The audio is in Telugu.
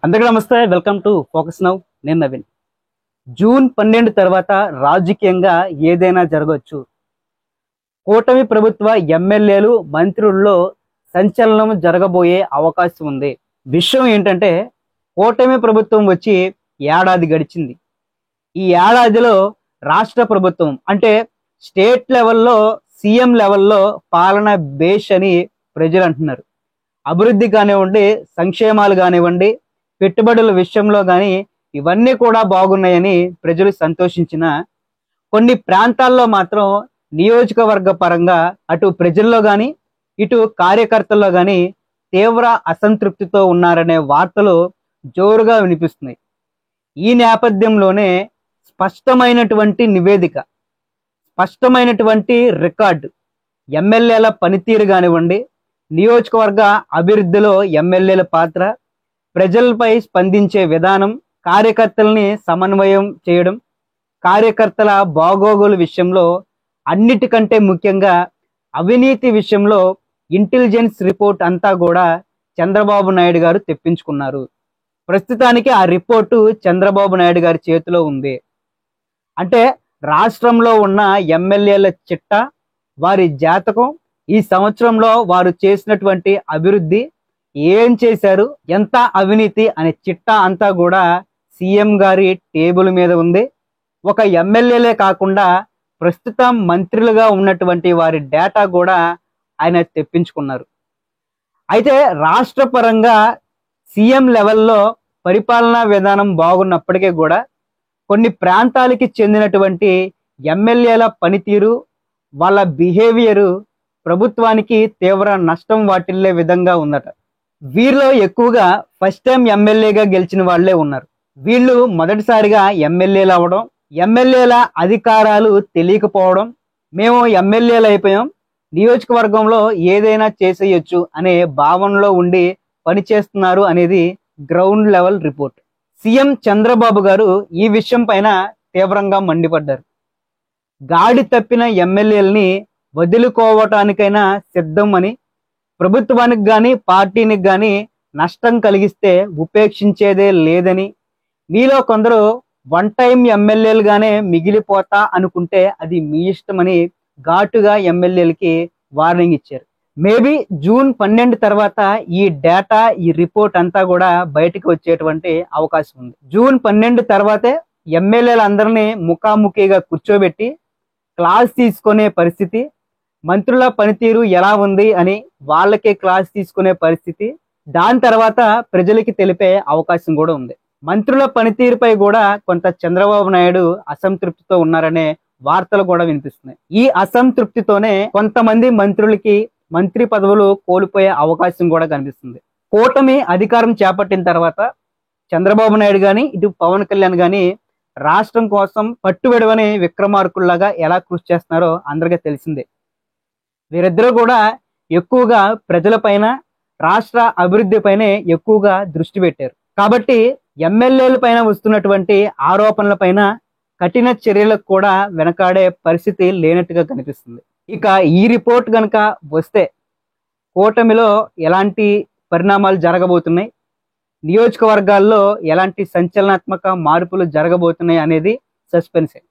అందరికీ నమస్తే, వెల్కమ్ టు ఫోకస్ నౌ. నేను నవీన్. జూన్ 12 తర్వాత రాజకీయంగా ఏదైనా జరగవచ్చు. కూటమి ప్రభుత్వ ఎమ్మెల్యేలు మంత్రుల్లో సంచలనం జరగబోయే అవకాశం ఉంది. విషయం ఏంటంటే, కూటమి ప్రభుత్వం వచ్చి ఏడాది గడిచింది. ఈ ఏడాదిలో రాష్ట్ర ప్రభుత్వం అంటే స్టేట్ లెవెల్లో సీఎం లెవెల్లో పాలన బేష్ అని ప్రజలు అంటున్నారు. అభివృద్ధి కానివ్వండి, సంక్షేమాలు కానివ్వండి, పెట్టుబడుల విషయంలో కానీ ఇవన్నీ కూడా బాగున్నాయని ప్రజలు సంతోషించిన కొన్ని ప్రాంతాల్లో మాత్రం నియోజకవర్గ పరంగా అటు ప్రజల్లో కానీ ఇటు కార్యకర్తల్లో కానీ తీవ్ర అసంతృప్తితో ఉన్నారనే వార్తలు జోరుగా వినిపిస్తున్నాయి. ఈ నేపథ్యంలోనే స్పష్టమైనటువంటి నివేదిక, స్పష్టమైనటువంటి రికార్డు, ఎమ్మెల్యేల పనితీరు కానివ్వండి, నియోజకవర్గ అభివృద్ధిలో ఎమ్మెల్యేల పాత్ర, ప్రజలపై స్పందించే విధానం, కార్యకర్తల్ని సమన్వయం చేయడం, కార్యకర్తల బాగోగుల విషయంలో అన్నిటికంటే ముఖ్యంగా అవినీతి విషయంలో ఇంటెలిజెన్స్ రిపోర్ట్ అంతా కూడా చంద్రబాబు నాయుడు గారు తెప్పించుకున్నారు. ప్రస్తుతానికి ఆ రిపోర్టు చంద్రబాబు నాయుడు గారి చేతిలో ఉంది. అంటే రాష్ట్రంలో ఉన్న ఎమ్మెల్యేల చిట్టా, వారి జాతకం, ఈ సంవత్సరంలో వారు చేసినటువంటి అభివృద్ధి, ఏం చేశారు, ఎంత అవినీతి అనే చిట్టా అంతా కూడా సీఎం గారి టేబుల్ మీద ఉంది. ఒక ఎమ్మెల్యేలే కాకుండా ప్రస్తుతం మంత్రులుగా ఉన్నటువంటి వారి డేటా కూడా ఆయన తెప్పించుకున్నారు. అయితే రాష్ట్ర పరంగా సీఎం లెవెల్లో పరిపాలనా విధానం బాగున్నప్పటికీ కూడా కొన్ని ప్రాంతాలకి చెందినటువంటి ఎమ్మెల్యేల పనితీరు, వాళ్ళ బిహేవియరు ప్రభుత్వానికి తీవ్ర నష్టం వాటిల్లే విధంగా ఉందట. వీరిలో ఎక్కువగా ఫస్ట్ టైం ఎమ్మెల్యేగా గెలిచిన వాళ్లే ఉన్నారు. వీళ్ళు మొదటిసారిగా ఎమ్మెల్యేలు అవ్వడం, ఎమ్మెల్యేల అధికారాలు తెలియకపోవడం, మేము ఎమ్మెల్యేలు అయిపోయాం, నియోజకవర్గంలో ఏదైనా చేసేయచ్చు అనే భావనలో ఉండి పనిచేస్తున్నారు అనేది ground level report. CM Chandrababu గారు ఈ విషయం పైన తీవ్రంగా మండిపడ్డారు. గాడి తప్పిన ఎమ్మెల్యేలని వదులుకోవటానికైనా సిద్ధం అని, ప్రభుత్వానికి కానీ పార్టీనికి కానీ నష్టం కలిగిస్తే ఉపేక్షించేదే లేదని, మీలో కొందరు వన్ టైం ఎమ్మెల్యేలుగానే మిగిలిపోతా అనుకుంటే అది మీ ఇష్టమని ఘాటుగా ఎమ్మెల్యేలకి వార్నింగ్ ఇచ్చారు. మేబీ జూన్ 12 తర్వాత ఈ డేటా, ఈ రిపోర్ట్ అంతా కూడా బయటకు వచ్చేటువంటి అవకాశం ఉంది. జూన్ 12 తర్వాతే ఎమ్మెల్యేలందరినీ ముఖాముఖిగా కూర్చోబెట్టి క్లాస్ తీసుకునే పరిస్థితి, మంత్రుల పనితీరు ఎలా ఉంది అని వాళ్ళకే క్లాస్ తీసుకునే పరిస్థితి, దాని తర్వాత ప్రజలకి తెలిపే అవకాశం కూడా ఉంది. మంత్రుల పనితీరుపై కూడా కొంత చంద్రబాబు నాయుడు అసంతృప్తితో ఉన్నారనే వార్తలు కూడా వినిపిస్తున్నాయి. ఈ అసంతృప్తితోనే కొంతమంది మంత్రులకి మంత్రి పదవులు కోల్పోయే అవకాశం కూడా కనిపిస్తుంది. కూటమి అధికారం చేపట్టిన తర్వాత చంద్రబాబు నాయుడు గాని ఇటు పవన్ కళ్యాణ్ గాని రాష్ట్రం కోసం పట్టుబెడవని విక్రమార్కుల్లాగా ఎలా కృషి చేస్తున్నారో అందరికీ తెలిసిందే. వీరిద్దరూ కూడా ఎక్కువగా ప్రజలపైన, రాష్ట్ర అభివృద్ధి పైనే ఎక్కువగా దృష్టి పెట్టారు. కాబట్టి ఎమ్మెల్యేల పైన వస్తున్నటువంటి ఆరోపణల పైన కఠిన చర్యలకు కూడా వెనకాడే పరిస్థితి లేనట్టుగా కనిపిస్తుంది. ఇక ఈ రిపోర్ట్ కనుక వస్తే కూటమిలో ఎలాంటి పరిణామాలు జరగబోతున్నాయి, నియోజకవర్గాల్లో ఎలాంటి సంచలనాత్మక మార్పులు జరగబోతున్నాయి అనేది సస్పెన్సే.